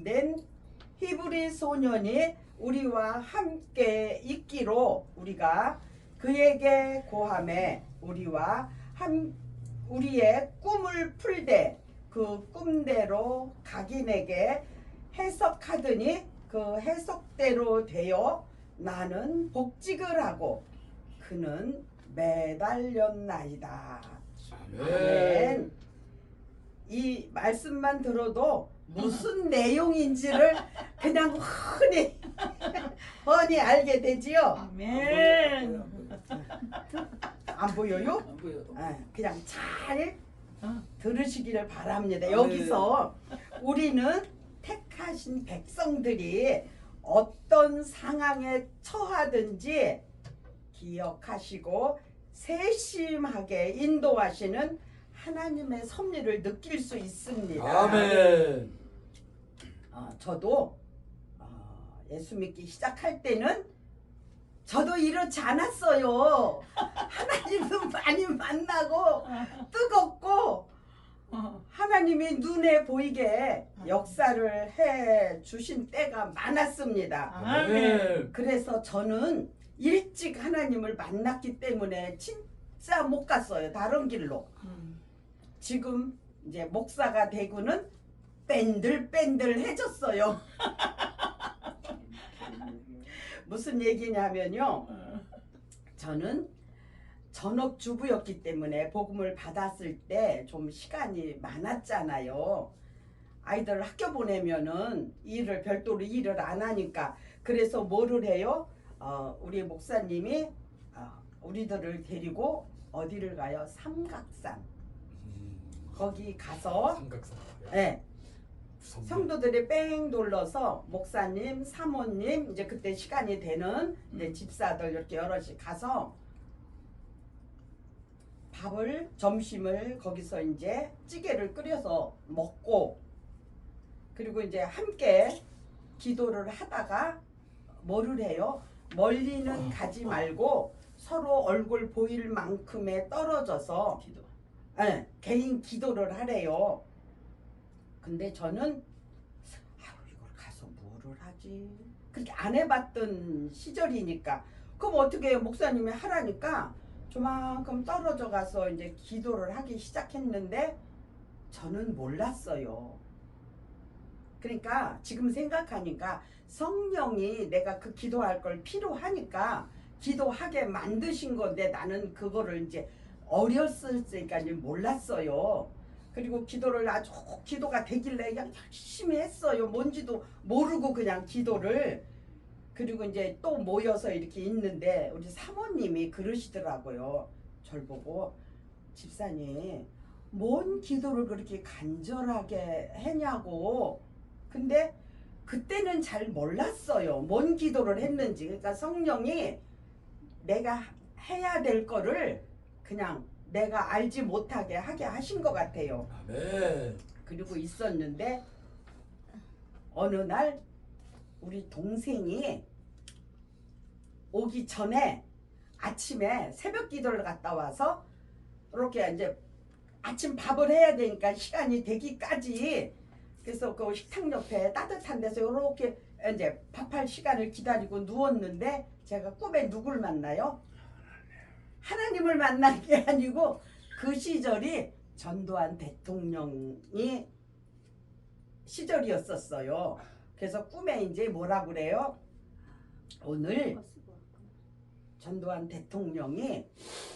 낸 히브리 소년이 우리와 함께 있기로 우리가 그에게 고함에 우리의 꿈을 풀되 그 꿈대로 각인에게 해석하더니 그 해석대로 되어 나는 복직을 하고 그는 매달렸나이다. 아멘. 이 말씀만 들어도 무슨 내용인지를 그냥 훤히 알게 되지요. 아멘. 안 보여요? 안 보여요. 그냥 잘 들으시기를 바랍니다. 여기서 우리는 택하신 백성들이 어떤 상황에 처하든지 기억하시고 세심하게 인도하시는 하나님의 섭리를 느낄 수 있습니다. 아멘. 저도 예수 믿기 시작할 때는 저도 이렇지 않았어요. 하나님도 많이 만나고 뜨겁고 하나님이 눈에 보이게 역사를 해 주신 때가 많았습니다. 아멘. 그래서 저는 일찍 하나님을 만났기 때문에 진짜 못 갔어요. 다른 길로. 지금 이제 목사가 되고는 뺀들뺀들해졌어요. 무슨 얘기냐면요. 저는 전업주부였기 때문에 복음을 받았을 때 좀 시간이 많았잖아요. 아이들 학교 보내면은 별도로 일을 안 하니까. 그래서 뭐를 해요? 우리 목사님이 우리들을 데리고 어디를 가요? 삼각산. 거기 가서 삼각산. 네, 성도들이 뺑 돌러서 목사님, 사모님, 이제 그때 시간이 되는 이제 집사들 이렇게 여럿이 가서 점심을 거기서 이제 찌개를 끓여서 먹고, 그리고 이제 함께 기도를 하다가 뭐를 해요? 멀리는 가지 말고 서로 얼굴 보일 만큼에 떨어져서 개인 기도를 하래요. 근데 저는 이걸 가서 뭐를 하지? 그렇게 안 해봤던 시절이니까. 그럼 어떻게 해요? 목사님이 하라니까 저만큼 떨어져 가서 이제 기도를 하기 시작했는데 저는 몰랐어요. 그러니까 지금 생각하니까 성령이 내가 그 기도할 걸 필요하니까 기도하게 만드신 건데 나는 그거를 이제 어렸을 때니까 몰랐어요. 그리고 기도가 되길래 그냥 열심히 했어요. 뭔지도 모르고 그냥 기도를. 그리고 이제 또 모여서 이렇게 있는데 우리 사모님이 그러시더라고요. 절 보고, 집사님 뭔 기도를 그렇게 간절하게 했냐고. 근데 그때는 잘 몰랐어요. 뭔 기도를 했는지. 그러니까 성령이 내가 해야 될 거를 그냥 내가 알지 못하게 하게 하신 것 같아요. 아멘. 그리고 있었는데 어느 날 우리 동생이 오기 전에 아침에 새벽 기도를 갔다 와서 이렇게 이제 아침 밥을 해야 되니까 시간이 되기까지, 그래서 그 식탁 옆에 따뜻한 데서 이렇게 이제 밥할 시간을 기다리고 누웠는데 제가 꿈에 누굴 만나요? 하나님을 만난 게 아니고 그 시절이 전두환 대통령이 시절이었었어요. 그래서 꿈에 이제 뭐라 그래요? 오늘 전두환 대통령이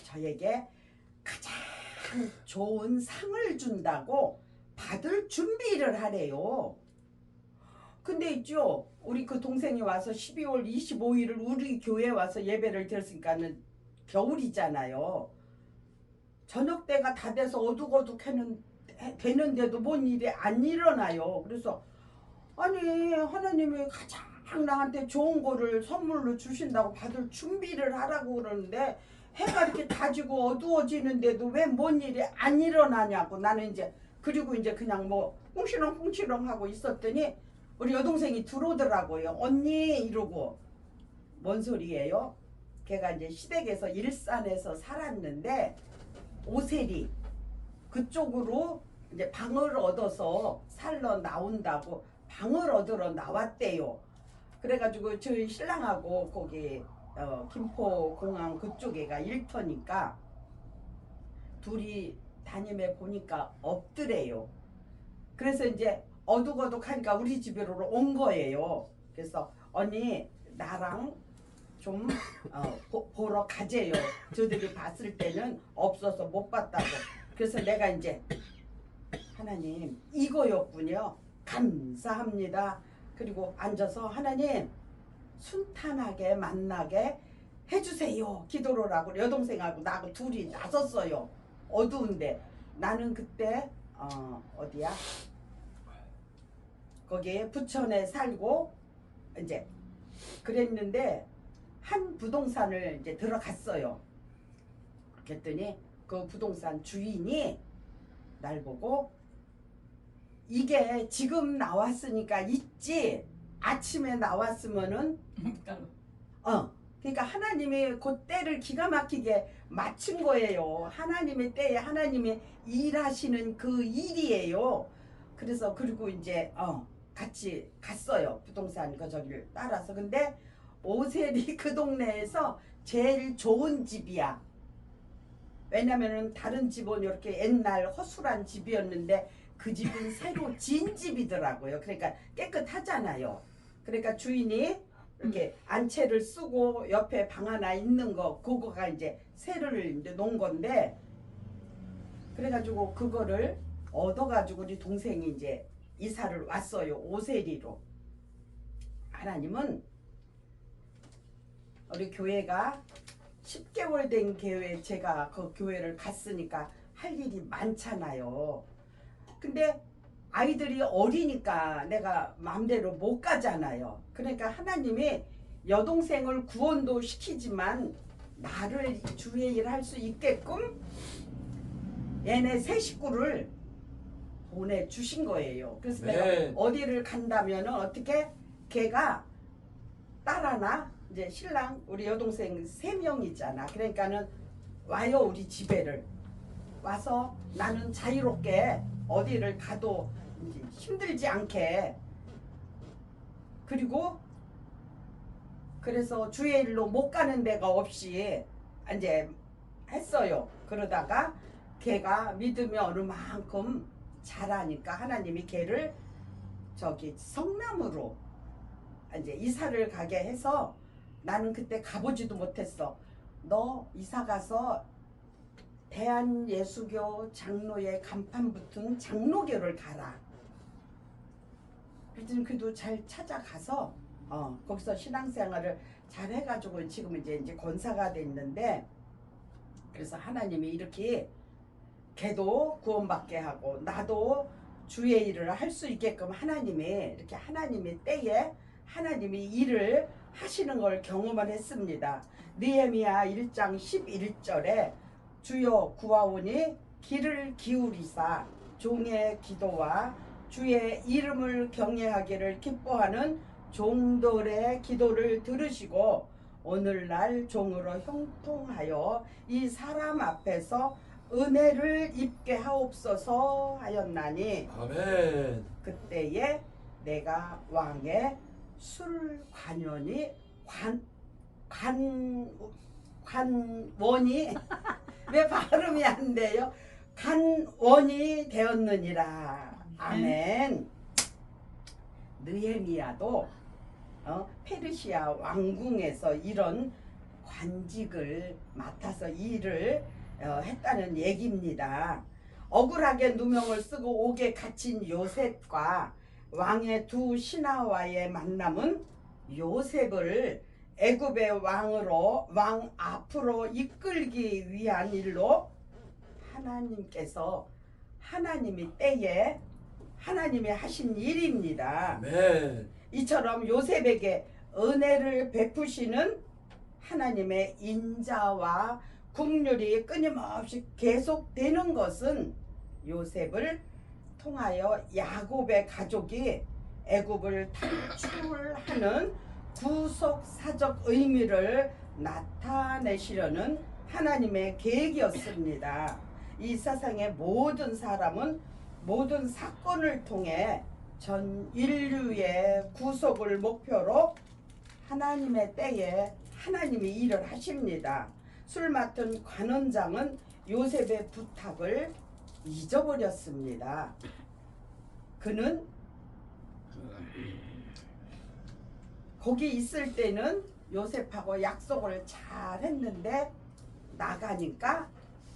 저에게 가장 좋은 상을 준다고 받을 준비를 하래요. 근데 있죠, 우리 그 동생이 와서 12월 25일을 우리 교회에 와서 예배를 드렸으니까는 겨울이잖아요. 저녁 때가 다 돼서 어둑어둑 되는데도 뭔 일이 안 일어나요. 그래서 아니 하나님이 가장 나한테 좋은 거를 선물로 주신다고 받을 준비를 하라고 그러는데 해가 이렇게 다지고 어두워지는데도 왜 뭔 일이 안 일어나냐고. 나는 이제 그리고 이제 그냥 뭐 꿍시렁 하고 있었더니 우리 여동생이 들어오더라고요. 언니 이러고. 뭔 소리예요? 걔가 이제 시댁에서 일산에서 살았는데 오세리 그쪽으로 이제 방을 얻어서 살러 나온다고 방을 얻으러 나왔대요. 그래가지고 저희 신랑하고 거기 김포공항 그쪽에가 일터니까 둘이 다님에 보니까 없더래요. 그래서 이제 어둑어둑하니까 우리 집으로 온 거예요. 그래서 언니 나랑 좀 보러 가재요. 저들이 봤을 때는 없어서 못 봤다고. 그래서 내가 이제 하나님 이거였군요. 감사합니다. 그리고 앉아서 하나님 순탄하게 만나게 해주세요. 기도를 하고 여동생하고 나하고 둘이 나섰어요. 어두운데 나는 그때 어디야? 거기에 부천에 살고 이제 그랬는데 한 부동산을 이제 들어갔어요. 그랬더니 그 부동산 주인이 날 보고 이게 지금 나왔으니까 있지 아침에 나왔으면은 그러니까 하나님이 그 때를 기가 막히게 맞춘 거예요. 하나님의 때에 하나님이 일하시는 그 일이에요. 그래서 그리고 이제 같이 갔어요. 부동산 그 저기를 따라서. 근데 오셀이 그 동네에서 제일 좋은 집이야. 왜냐면은 다른 집은 이렇게 옛날 허술한 집이었는데 그 집은 새로 진 집이더라고요. 그러니까 깨끗하잖아요. 그러니까 주인이 이렇게 안채를 쓰고 옆에 방 하나 있는 거 그거가 이제 새를 이제 놓은 건데 그래가지고 그거를 얻어가지고 우리 동생이 이제 이사를 왔어요. 오세리로. 하나님은 우리 교회가 10개월 된 교회 제가 그 교회를 갔으니까 할 일이 많잖아요. 근데 아이들이 어리니까 내가 마음대로 못 가잖아요. 그러니까 하나님이 여동생을 구원도 시키지만 나를 주의 일 할 수 있게끔 얘네 세 식구를 보내주신 거예요. 그래서 네. 내가 어디를 간다면 어떻게 걔가 딸 하나 이제 신랑 우리 여동생 3명이잖아. 그러니까는 와요 우리 집에를 와서 나는 자유롭게 어디를 가도 이제 힘들지 않게 그리고 그래서 주의 일로 못 가는 데가 없이 이제 했어요. 그러다가 걔가 믿음이 어느 만큼 잘하니까 하나님이 걔를 저기 성남으로 이제 이사를 가게 해서 나는 그때 가보지도 못했어. 너 이사 가서 대한예수교 장로의 간판 붙은 장로교를 가라. 그랬더니 그래도 잘 찾아가서 거기서 신앙생활을 잘 해가지고 지금 이제 권사가 됐는데 그래서 하나님이 이렇게 걔도 구원받게 하고 나도 주의 일을 할 수 있게끔 하나님이 이렇게 하나님의 때에 하나님이 일을 하시는 걸 경험을 했습니다. 느헤미야 1장 11절에 주여 구하오니 귀를 기울이사 종의 기도와 주의 이름을 경외하기를 기뻐하는 종들의 기도를 들으시고 오늘날 종으로 형통하여 이 사람 앞에서 은혜를 입게 하옵소서 하였나니 아멘. 그때에 내가 왕의 술 관원이 관원이 왜 발음이 안 돼요? 간원이 되었느니라. 아멘. 느헤미야도 페르시아 왕궁에서 이런 관직을 맡아서 일을 했다는 얘기입니다. 억울하게 누명을 쓰고 옥에 갇힌 요셉과 왕의 두 신하와의 만남은 요셉을 애굽의 왕 앞으로 이끌기 위한 일로 하나님께서 하나님의 때에 하나님이 하신 일입니다. 아멘. 이처럼 요셉에게 은혜를 베푸시는 하나님의 인자와 국률이 끊임없이 계속되는 것은 요셉을 통하여 야곱의 가족이 애굽을 탈출하는 구속사적 의미를 나타내시려는 하나님의 계획이었습니다. 이 세상의 모든 사람은 모든 사건을 통해 전 인류의 구속을 목표로 하나님의 때에 하나님이 일을 하십니다. 술 맡은 관원장은 요셉의 부탁을 잊어버렸습니다. 그는 거기 있을 때는 요셉하고 약속을 잘 했는데 나가니까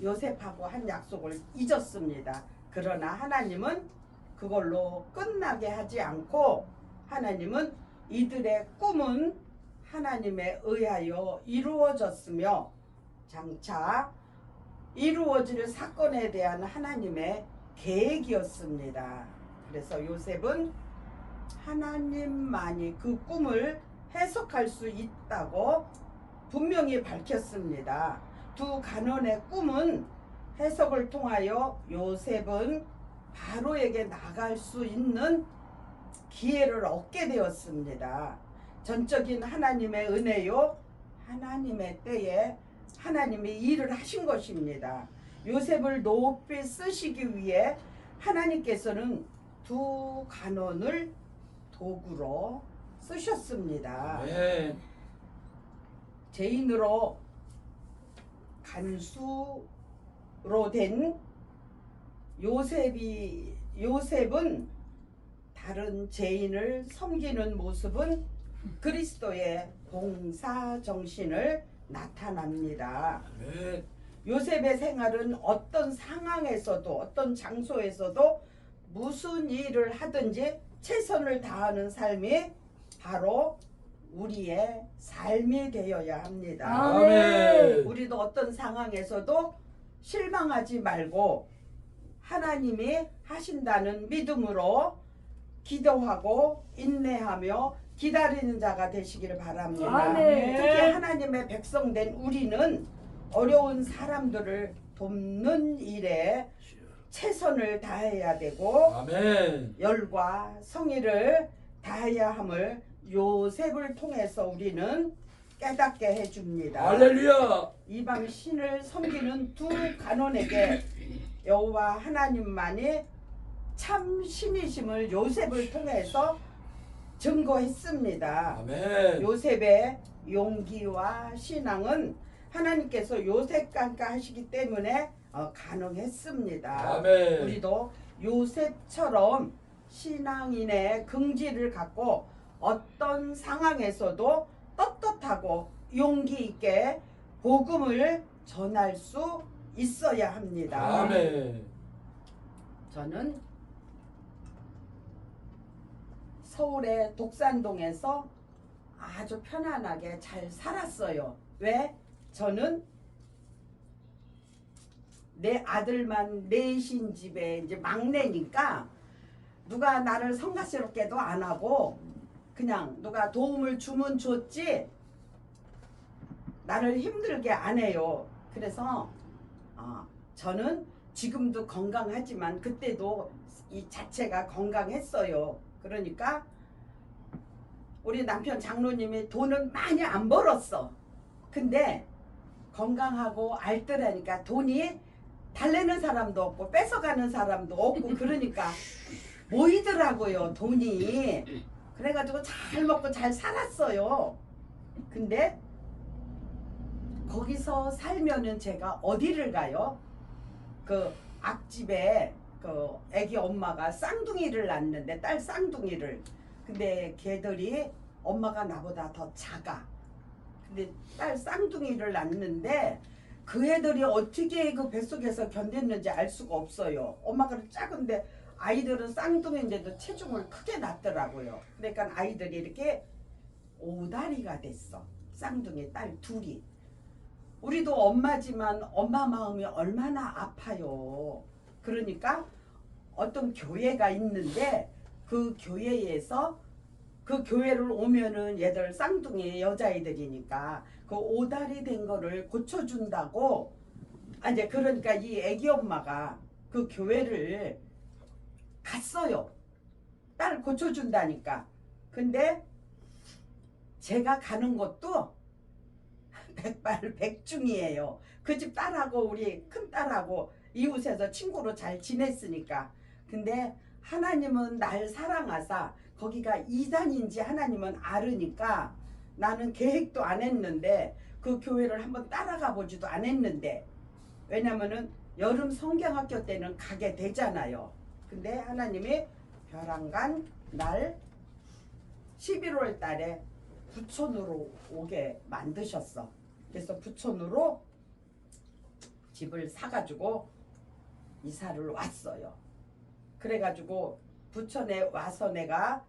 요셉하고 한 약속을 잊었습니다. 그러나 하나님은 그걸로 끝나게 하지 않고 하나님은 이들의 꿈은 하나님에 의하여 이루어졌으며 장차 이루어질 사건에 대한 하나님의 계획이었습니다. 그래서 요셉은 하나님만이 그 꿈을 해석할 수 있다고 분명히 밝혔습니다. 두 간원의 꿈은 해석을 통하여 요셉은 바로에게 나갈 수 있는 기회를 얻게 되었습니다. 전적인 하나님의 은혜요, 하나님의 때에 하나님이 일을 하신 것입니다. 요셉을 높이 쓰시기 위해 하나님께서는 두 간원을 도구로 쓰셨습니다. 아멘. 죄인으로 간수로 된 요셉은 다른 죄인을 섬기는 모습은 그리스도의 봉사 정신을 나타납니다. 아멘. 요셉의 생활은 어떤 상황에서도 어떤 장소에서도 무슨 일을 하든지 최선을 다하는 삶이 바로 우리의 삶이 되어야 합니다. 아멘. 우리도 어떤 상황에서도 실망하지 말고 하나님이 하신다는 믿음으로 기도하고 인내하며 기다리는 자가 되시기를 바랍니다. 아멘. 특히 하나님의 백성된 우리는 어려운 사람들을 돕는 일에 최선을 다해야 되고 아멘. 열과 성의를 다해야 함을 요셉을 통해서 우리는 깨닫게 해줍니다. 할렐루야. 이방 신을 섬기는 두 간원에게 여호와 하나님만이 참 신이심을 요셉을 통해서 증거했습니다. 아멘. 요셉의 용기와 신앙은 하나님께서 요셉과 함께 하시기 때문에 가능했습니다. 아멘. 우리도 요셉처럼 신앙인의 긍지를 갖고 어떤 상황에서도 떳떳하고 용기 있게 복음을 전할 수 있어야 합니다. 아멘. 저는 서울의 독산동에서 아주 편안하게 잘 살았어요. 왜? 저는 내 아들만 넷인 집에 이제 막내니까 누가 나를 성가스럽게도 안 하고 그냥 누가 도움을 주면 줬지 나를 힘들게 안 해요. 그래서 저는 지금도 건강하지만 그때도 이 자체가 건강했어요. 그러니까 우리 남편 장로님이 돈은 많이 안 벌었어. 근데 건강하고 알뜰하니까 돈이 달래는 사람도 없고 뺏어가는 사람도 없고 그러니까 모이더라고요, 돈이. 그래가지고 잘 먹고 잘 살았어요. 근데 거기서 살면은 제가 어디를 가요? 그 앞집에 그 애기 엄마가 쌍둥이를 낳는데 딸 쌍둥이를. 근데 걔들이 엄마가 나보다 더 작아. 근데 딸 쌍둥이를 낳는데 그 애들이 어떻게 그 뱃속에서 견뎠는지 알 수가 없어요. 엄마가 작은데 아이들은 쌍둥이인데도 체중을 크게 낳더라고요. 그러니까 아이들이 이렇게 오다리가 됐어. 쌍둥이 딸 둘이. 우리도 엄마지만 엄마 마음이 얼마나 아파요. 그러니까 어떤 교회가 있는데 그 교회에서 그 교회를 오면은 얘들 쌍둥이 여자애들이니까 그 오다리 된 거를 고쳐준다고 이제 그러니까 이 애기 엄마가 그 교회를 갔어요. 딸 고쳐준다니까. 근데 제가 가는 것도 백발백중이에요. 그 집 딸하고 우리 큰 딸하고 이웃에서 친구로 잘 지냈으니까. 근데 하나님은 날 사랑하사 거기가 이단인지 하나님은 알으니까 나는 계획도 안 했는데 그 교회를 한번 따라가 보지도 않았는데 왜냐면은 여름 성경학교 때는 가게 되잖아요. 근데 하나님이 벼랑간 날 11월 달에 부천으로 오게 만드셨어. 그래서 부천으로 집을 사가지고 이사를 왔어요. 그래가지고 부천에 와서 내가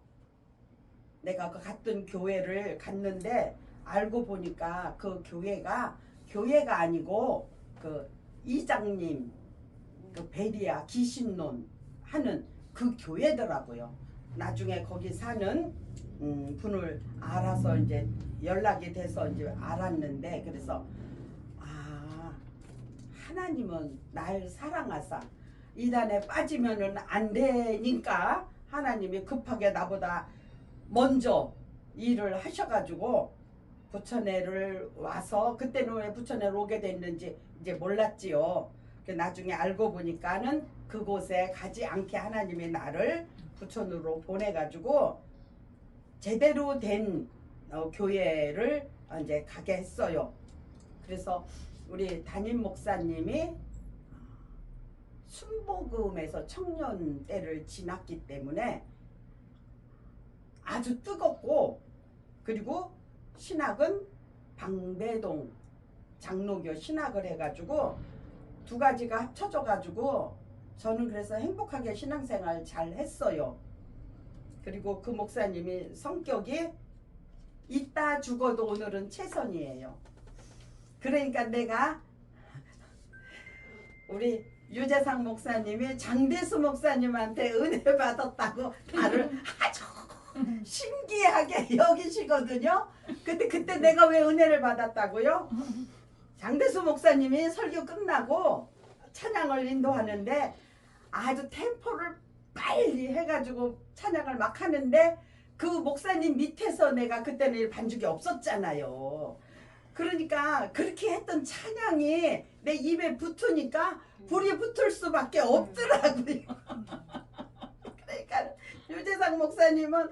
그 갔던 교회를 갔는데 알고 보니까 그 교회가 아니고 그 이장님 그 베리아 기신론 하는 그 교회더라고요. 나중에 거기 사는 분을 알아서 이제 연락이 돼서 이제 알았는데 그래서 하나님은 날 사랑하사 이단에 빠지면은 안 되니까 하나님이 급하게 나보다 먼저 일을 하셔가지고 부천에를 와서 그때는 왜 부천에 오게 됐는지 이제 몰랐지요. 나중에 알고 보니까는 그곳에 가지 않게 하나님이 나를 부천으로 보내가지고 제대로 된 교회를 이제 가게 했어요. 그래서 우리 담임 목사님이 순복음에서 청년 때를 지났기 때문에 아주 뜨겁고 그리고 신학은 방배동 장로교 신학을 해가지고 두 가지가 합쳐져 가지고 저는 그래서 행복하게 신앙생활 잘 했어요. 그리고 그 목사님이 성격이 있다 죽어도 오늘은 최선이에요. 그러니까 내가 우리 유재상 목사님이 장대수 목사님한테 은혜 받았다고 나를 아주 신기하게 여기시거든요. 근데 그때 내가 왜 은혜를 받았다고요? 장대수 목사님이 설교 끝나고 찬양을 인도하는데 아주 템포를 빨리 해가지고 찬양을 막 하는데 그 목사님 밑에서 내가 그때는 반죽이 없었잖아요. 그러니까 그렇게 했던 찬양이 내 입에 붙으니까 불이 붙을 수밖에 없더라고요. 그러니까 유재상 목사님은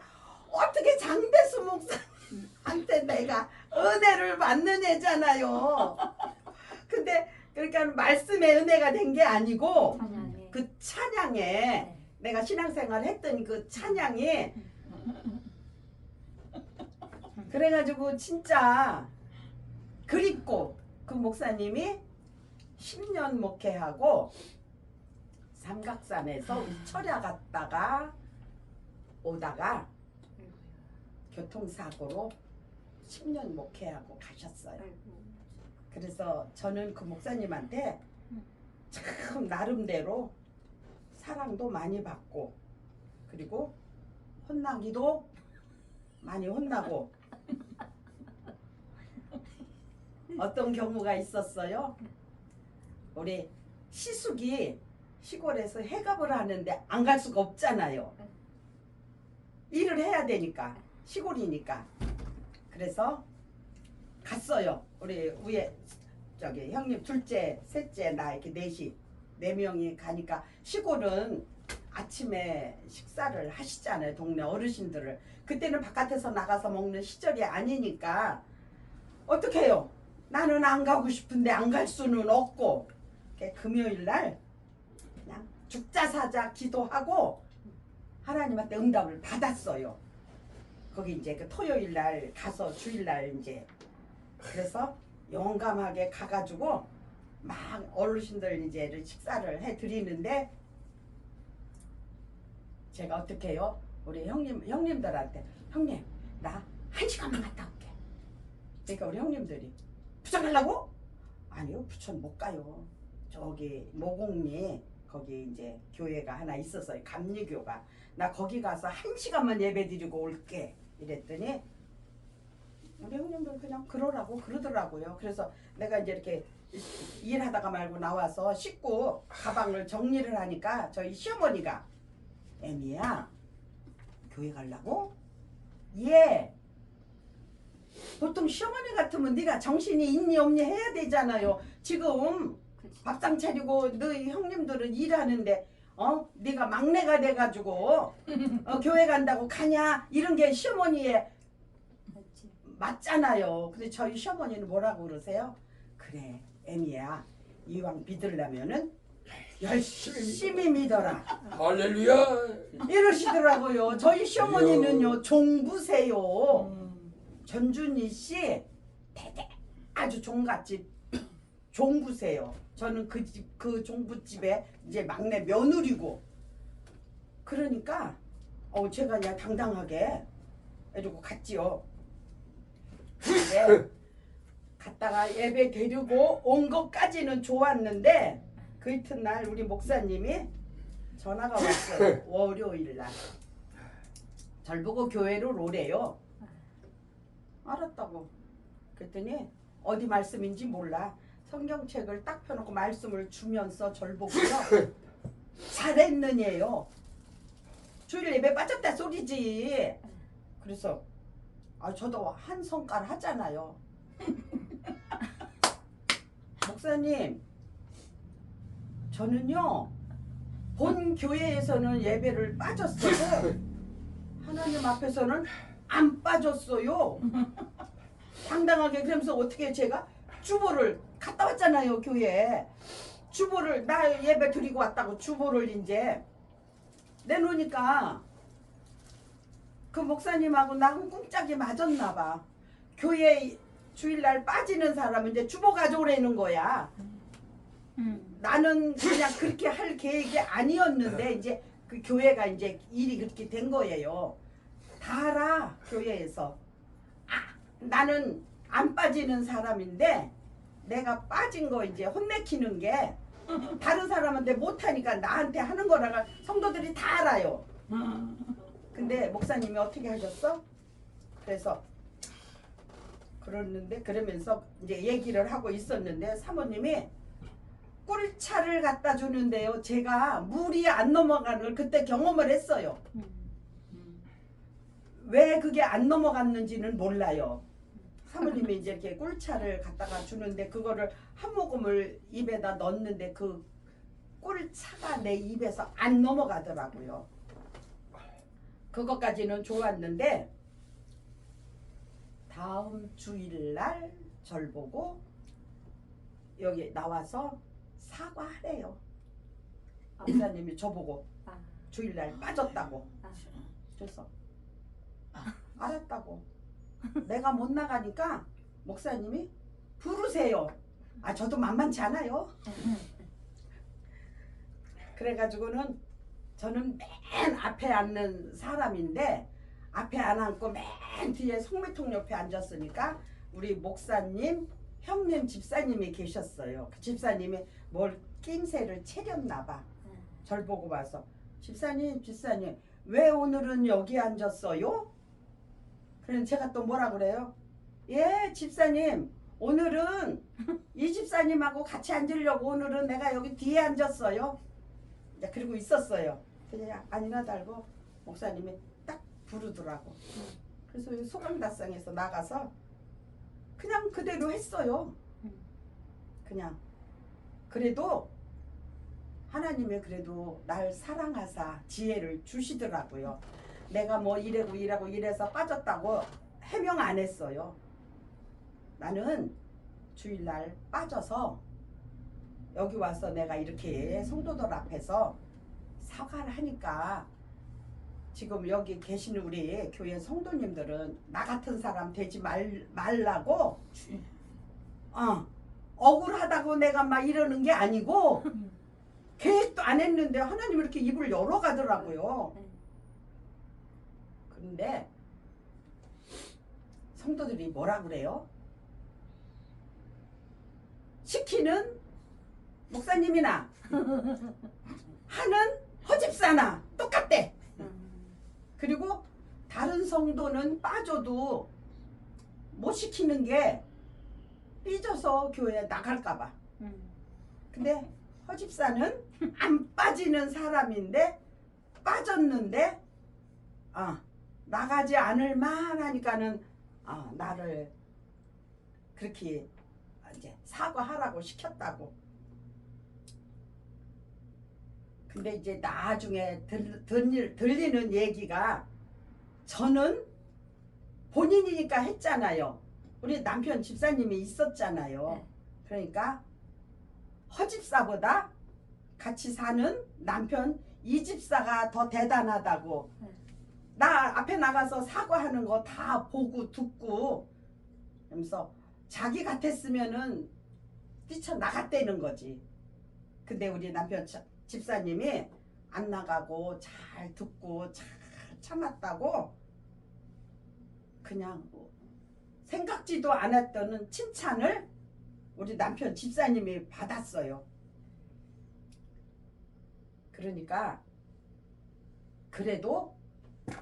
어떻게 장대수 목사님한테 내가 은혜를 받는 애잖아요. 근데 그러니까 말씀의 은혜가 된 게 아니고 그 찬양에 내가 신앙생활 했던 그 찬양이 그래가지고 진짜 그립고 그 목사님이 10년 목회하고 삼각산에서 철야 갔다가 오다가 교통사고로 10년 목회하고 가셨어요. 그래서 저는 그 목사님한테 참 나름대로 사랑도 많이 받고 그리고 혼나기도 많이 혼나고 어떤 경우가 있었어요. 우리 시숙이 시골에서 해갑을 하는데 안 갈 수가 없잖아요. 일을 해야 되니까 시골이니까. 그래서 갔어요. 우리 위에 저기 형님 둘째 셋째 나 이렇게 네 명이 가니까 시골은 아침에 식사를 하시잖아요. 동네 어르신들을. 그때는 바깥에서 나가서 먹는 시절이 아니니까 어떻게 해요? 나는 안 가고 싶은데 안 갈 수는 없고 금요일 날 그냥 죽자 사자 기도하고 하나님한테 응답을 받았어요. 거기 이제 그 토요일 날 가서 주일 날 이제 그래서 용감하게 가가지고 막 어르신들 이제 식사를 해 드리는데 제가 어떻게 해요? 우리 형님들한테 형님 나 1시간만 갔다 올게. 그러니까 우리 형님들이 부천 가려고? 아니요 부천 못 가요. 저기 모곡리 거기 이제 교회가 하나 있었어요. 감리교가. 나 거기 가서 1시간만 예배 드리고 올게. 이랬더니 우리 형님들 그냥 그러라고 그러더라고요. 그래서 내가 이제 이렇게 일하다가 말고 나와서 씻고 가방을 정리를 하니까 저희 시어머니가 애미야 교회 가려고? 예. 보통 시어머니 같으면 네가 정신이 있니 없니 해야 되잖아요. 지금 밥상 차리고 너희 형님들은 일하는데 네가 막내가 돼가지고 교회 간다고 가냐 이런 게 시어머니의 맞지. 맞잖아요. 근데 저희 시어머니는 뭐라고 그러세요? 그래 애미야 이왕 믿으려면은 열심히 믿어라 할렐루야. 이러시더라고요. 저희 시어머니는요 종부세요. 전준희 씨 대대 아주 종갓집 종부세요. 저는 그 집 그 종부집에 이제 막내 며느리고 그러니까 제가 그냥 당당하게 이러고 갔지요. 근데 갔다가 예배 드리고 온 것까지는 좋았는데 그 이튿날 우리 목사님이 전화가 왔어요. 월요일 날. 절 보고 교회로 오래요. 알았다고. 그랬더니 어디 말씀인지 몰라. 성경책을 딱 펴놓고 말씀을 주면서 절 보고요. 잘했느냐요. 주일 예배 빠졌다 소리지. 그래서 저도 한 성깔 하잖아요. 목사님 저는요 본 교회에서는 예배를 빠졌어도 하나님 앞에서는 안 빠졌어요. 당당하게. 그러면서 어떻게 제가 주보를 갔다 왔잖아요. 교회에 주보를 나 예배 드리고 왔다고 주보를 이제 내놓으니까 그 목사님하고 나하고 꿍짝이 맞았나 봐. 교회 주일날 빠지는 사람은 이제 주보 가져오라는 거야. 나는 그냥 그렇게 할 계획이 아니었는데 이제 그 교회가 이제 일이 그렇게 된 거예요. 다 알아 교회에서. 나는 안 빠지는 사람인데 내가 빠진 거 이제 혼내키는 게 다른 사람한테 못하니까 나한테 하는 거라가 성도들이 다 알아요. 근데 목사님이 어떻게 하셨어? 그래서 그러는데 그러면서 이제 얘기를 하고 있었는데 사모님이 꿀차를 갖다 주는데요. 제가 물이 안 넘어가는 걸 그때 경험을 했어요. 왜 그게 안 넘어갔는지는 몰라요. 사모님이 이제 이렇게 꿀차를 갖다가 주는데 그거를 한 모금을 입에다 넣는데 그 꿀차가 내 입에서 안 넘어가더라고요. 그것까지는 좋았는데 다음 주일날 절 보고 여기 나와서 사과하래요. 목사님이 저보고 주일날 빠졌다고. 그래서 알았다고. 내가 못 나가니까 목사님이 부르세요. 저도 만만치 않아요. 그래가지고는 저는 맨 앞에 앉는 사람인데 앞에 안 앉고 맨 뒤에 성매통 옆에 앉았으니까 우리 목사님, 형님, 집사님이 계셨어요. 그 집사님이 뭘 낌새를 채렸나 봐. 절 보고 와서 집사님 왜 오늘은 여기 앉았어요? 그럼 제가 또 뭐라 그래요? 예 집사님 오늘은 이 집사님하고 같이 앉으려고 오늘은 내가 여기 뒤에 앉았어요. 그리고 있었어요. 그냥 아니나 달고 목사님이 딱 부르더라고. 그래서 소강다성에서 나가서 그냥 그대로 했어요. 그냥 그래도 하나님이 그래도 날 사랑하사 지혜를 주시더라고요. 내가 뭐 이래고 이래서 빠졌다고 해명 안 했어요. 나는 주일날 빠져서 여기 와서 내가 이렇게 성도들 앞에서 사과를 하니까 지금 여기 계시는 우리 교회 성도님들은 나 같은 사람 되지 말라고 억울하다고 내가 막 이러는 게 아니고 계획도 안 했는데 하나님 이렇게 입을 열어가더라고요. 근데 성도들이 뭐라 그래요? 시키는 목사님이나 하는 허집사나 똑같대. 그리고 다른 성도는 빠져도 못 시키는 게 삐져서 교회에 나갈까봐. 근데 허집사는 안 빠지는 사람인데 빠졌는데 나가지 않을 만하니까는 나를 그렇게 이제 사과하라고 시켰다고. 근데 이제 나중에 들리는 얘기가 저는 본인이니까 했잖아요. 우리 남편 집사님이 있었잖아요. 네. 그러니까 허집사보다 같이 사는 남편 이 집사가 더 대단하다고. 네. 나 앞에 나가서 사과하는 거 다 보고 듣고 그러면서 자기 같았으면은 뛰쳐나갔다는 거지. 근데 우리 남편 집사님이 안 나가고 잘 듣고 잘 참았다고 그냥 생각지도 않았던 칭찬을 우리 남편 집사님이 받았어요. 그러니까 그래도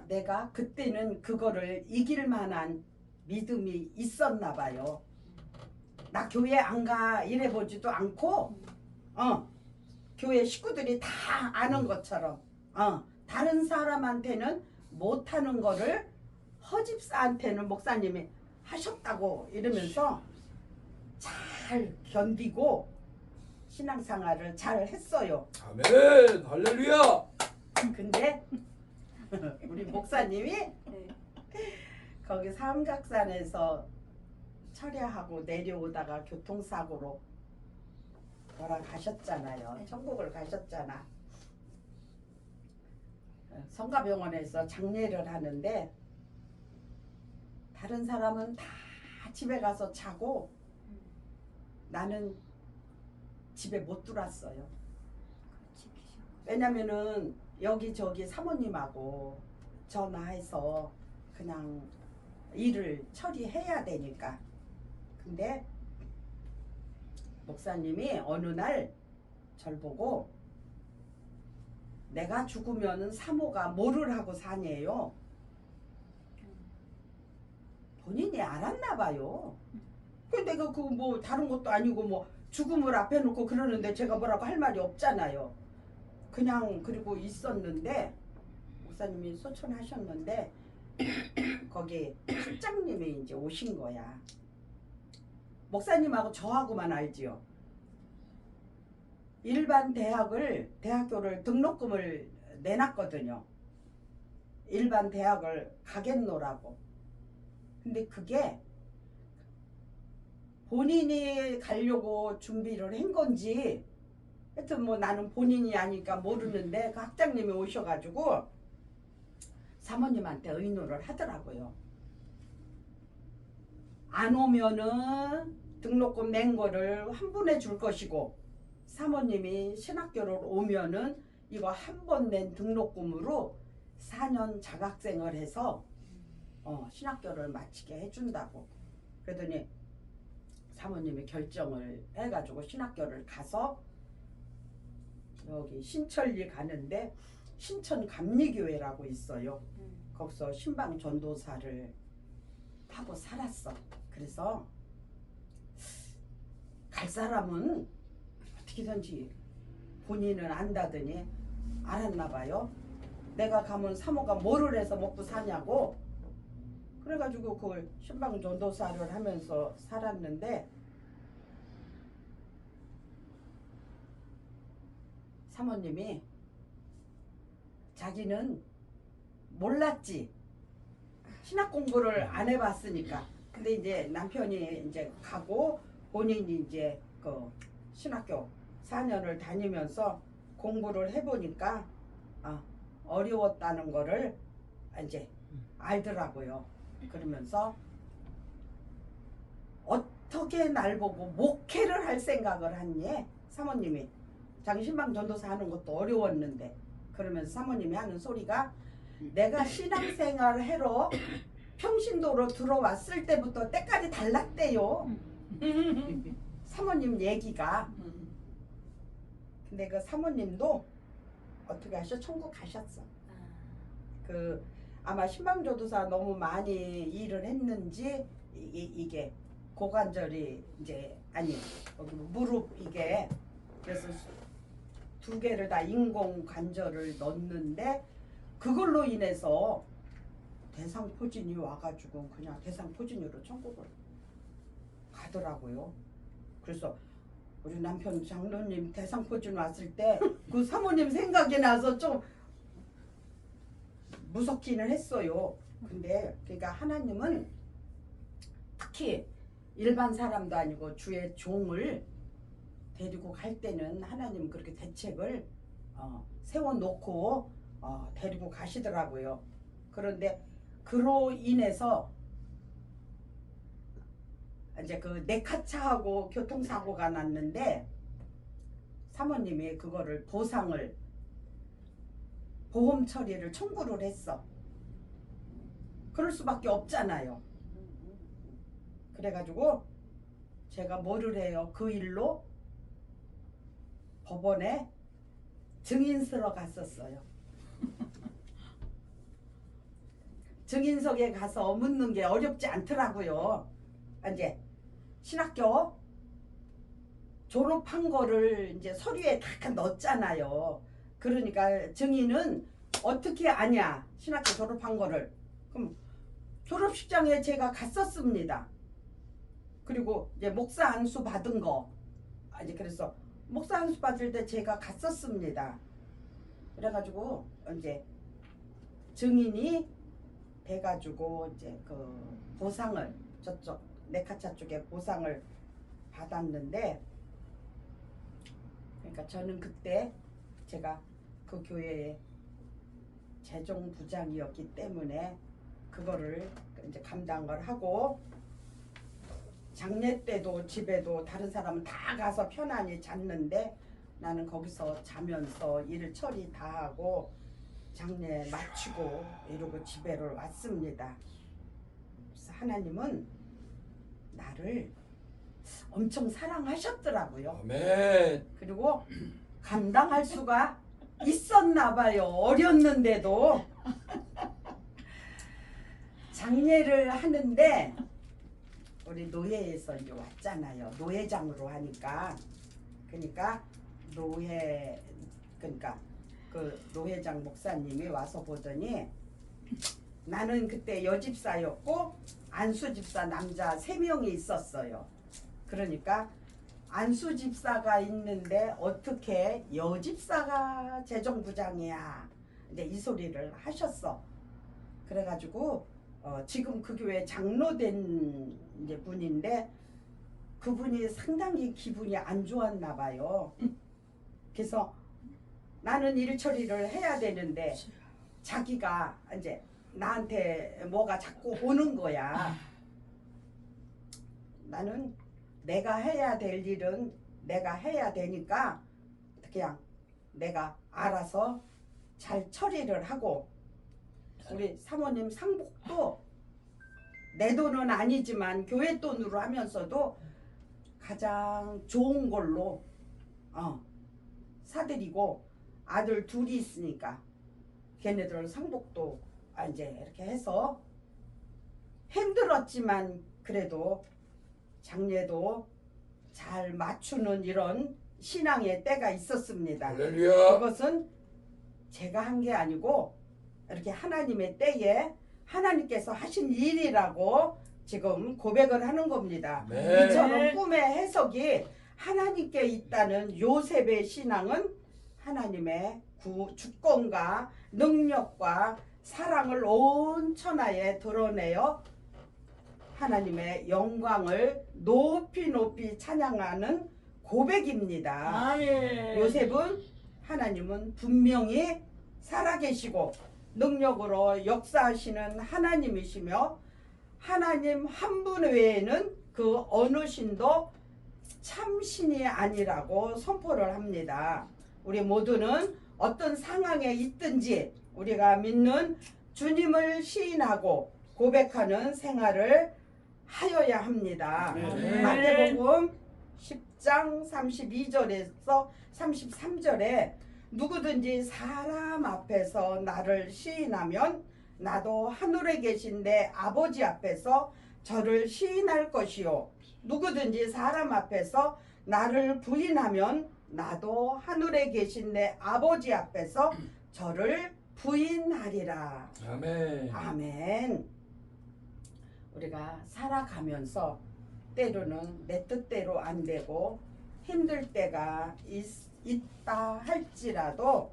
내가 그때는 그거를 이길 만한 믿음이 있었나 봐요. 나 교회 안 가 이래 보지도 않고 교회 식구들이 다 아는 것처럼 다른 사람한테는 못하는 거를 허집사한테는 목사님이 하셨다고 이러면서 잘 견디고 신앙생활을 잘 했어요. 아멘. 할렐루야. 근데 우리 목사님이 네. 거기 삼각산에서 철야하고 내려오다가 교통사고로 돌아가셨잖아요. 네. 천국을 가셨잖아. 성가병원에서 장례를 하는데 다른 사람은 다 집에 가서 자고 나는 집에 못 들어왔어요. 지키셔. 왜냐면은 여기저기 사모님하고 전화해서 그냥 일을 처리해야 되니까. 근데 목사님이 어느 날 절 보고 내가 죽으면은 사모가 뭐를 하고 사냐요. 본인이 알았나 봐요. 근데 내가 그 뭐 다른 것도 아니고 뭐 죽음을 앞에 놓고 그러는데 제가 뭐라고 할 말이 없잖아요. 그냥 그리고 있었는데 목사님이 소천하셨는데 거기 실장님이 이제 오신 거야. 목사님하고 저하고만 알지요. 일반 대학교를 등록금을 내놨거든요. 일반 대학을 가겠노라고. 근데 그게 본인이 가려고 준비를 한 건지 하여튼 뭐 나는 본인이 아니까 모르는데 그 학장님이 오셔가지고 사모님한테 의논을 하더라고요. 안 오면은 등록금 낸 거를 환불해 줄 것이고 사모님이 신학교를 오면은 이거 한 번 낸 등록금으로 4년 자각생을 해서 신학교를 마치게 해준다고. 그러더니 사모님이 결정을 해가지고 신학교를 가서 여기 신천리 가는데 신천 감리교회라고 있어요. 거기서 신방 전도사를 하고 살았어. 그래서 갈 사람은 어떻게든지 본인은 안다더니 알았나 봐요. 내가 가면 사모가 뭐를 해서 먹고 사냐고. 그래가지고 그걸 신방 전도사를 하면서 살았는데 사모님이 자기는 몰랐지. 신학 공부를 안 해봤으니까. 근데 이제 남편이 이제 가고 본인이 이제 그 신학교 4년을 다니면서 공부를 해보니까 어려웠다는 거를 이제 알더라고요. 그러면서 어떻게 날 보고 목회를 할 생각을 하니? 사모님이 장신방 전도사 하는 것도 어려웠는데. 그러면서 사모님이 하는 소리가 내가 신앙생활 하러 평신도로 들어왔을 때부터 때깔이 달랐대요. 사모님 얘기가. 근데 그 사모님도 어떻게 하셔? 천국 가셨어. 그 아마 신방조도사 너무 많이 일을 했는지 이게 고관절이 이제 아니 여기 무릎 이게 그래서 2개를 다 인공 관절을 넣는데 그걸로 인해서 대상포진이 와가지고 그냥 대상포진으로 천국을 가더라고요. 그래서 우리 남편 장로님 대상포진 왔을 때 그 사모님 생각이 나서 좀 무섭기는 했어요. 근데 그러니까 하나님은 특히 일반 사람도 아니고 주의 종을 데리고 갈 때는 하나님 그렇게 대책을 세워놓고 데리고 가시더라고요. 그런데 그로 인해서 이제 그 네카차하고 교통사고가 났는데 사모님이 그거를 보상을 보험 처리를 청구를 했어. 그럴 수밖에 없잖아요. 그래가지고 제가 뭐를 해요? 그 일로 법원에 증인 쓰러 갔었어요. 증인석에 가서 묻는 게 어렵지 않더라고요. 이제 신학교 졸업한 거를 이제 서류에 다 넣었잖아요. 그러니까 증인은 어떻게 아냐? 신학교 졸업한 거를. 그럼 졸업식장에 제가 갔었습니다. 그리고 이제 목사 안수 받은 거. 이제 그래서 목사 안수 받을 때 제가 갔었습니다. 그래가지고 이제 증인이 돼가지고 이제 그 보상을 저쪽 네카차 쪽에 보상을 받았는데, 그러니까 저는 그때 제가 그 교회의 재종부장이었기 때문에 그거를 이제 감당을 하고, 장례 때도 집에도 다른 사람은 다 가서 편안히 잤는데 나는 거기서 자면서 일 처리 다 하고 장례 마치고 이러고 집에를 왔습니다. 그래서 하나님은 나를 엄청 사랑하셨더라고요. 아멘. 그리고 감당할 수가 있었나 봐요. 어렸는데도. 장례를 하는데 우리 노예에서 이제 왔잖아요. 노예장으로 하니까. 그러니까 그 노회장 목사님이 와서 보더니 나는 그때 여집사였고 안수집사 남자 3명이 있었어요. 그러니까 안수집사가 있는데 어떻게 여집사가 재정부장이야. 이제 이 소리를 하셨어. 그래가지고 지금 그 교회 장로된 이제 분인데 그분이 상당히 기분이 안 좋았나 봐요. 그래서 나는 일 처리를 해야 되는데 자기가 이제 나한테 뭐가 자꾸 오는 거야. 나는 내가 해야 될 일은 내가 해야 되니까 그냥 내가 알아서 잘 처리를 하고, 우리 사모님 상복도 내 돈은 아니지만 교회 돈으로 하면서도 가장 좋은 걸로 사드리고, 아들 둘이 있으니까 걔네들 상복도 이제 이렇게 해서 힘들었지만 그래도 장례도 잘 맞추는 이런 신앙의 때가 있었습니다. 할렐루야. 그것은 제가 한 게 아니고 이렇게 하나님의 때에 하나님께서 하신 일이라고 지금 고백을 하는 겁니다. 네. 이처럼 꿈의 해석이 하나님께 있다는 요셉의 신앙은 하나님의 주권과 능력과 사랑을 온 천하에 드러내어 하나님의 영광을 높이 높이 찬양하는 고백입니다. 아멘. 요셉은 하나님은 분명히 살아계시고 능력으로 역사하시는 하나님이시며 하나님 한 분 외에는 그 어느 신도 참신이 아니라고 선포를 합니다. 우리 모두는 어떤 상황에 있든지 우리가 믿는 주님을 시인하고 고백하는 생활을 하여야 합니다. 네. 마태복음 10장 32절에서 33절에 누구든지 사람 앞에서 나를 시인하면 나도 하늘에 계신 내 아버지 앞에서 저를 시인할 것이요, 누구든지 사람 앞에서 나를 부인하면 나도 하늘에 계신 내 아버지 앞에서 저를 부인하리라. 아멘. 아멘. 우리가 살아가면서 때로는 내 뜻대로 안 되고 힘들 때가 있다 할지라도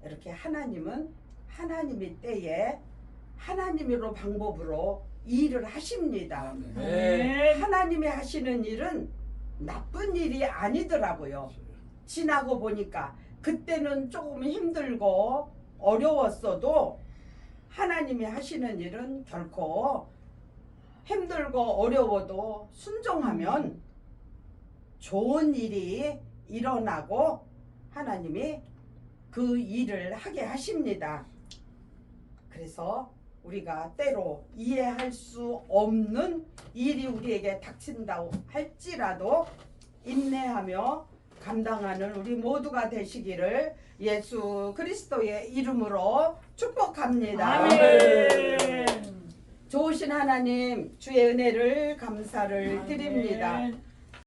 이렇게 하나님은 하나님의 때에 하나님으로 방법으로 일을 하십니다. 하나님이 하시는 일은 나쁜 일이 아니더라고요. 지나고 보니까 그때는 조금 힘들고 어려웠어도 하나님이 하시는 일은 결코 힘들고 어려워도 순종하면 좋은 일이 일어나고 하나님이 그 일을 하게 하십니다. 그래서 우리가 때로 이해할 수 없는 일이 우리에게 닥친다고 할지라도 인내하며 감당하는 우리 모두가 되시기를 예수 그리스도의 이름으로 축복합니다. 아멘. 좋으신 하나님, 주의 은혜를 감사를 드립니다.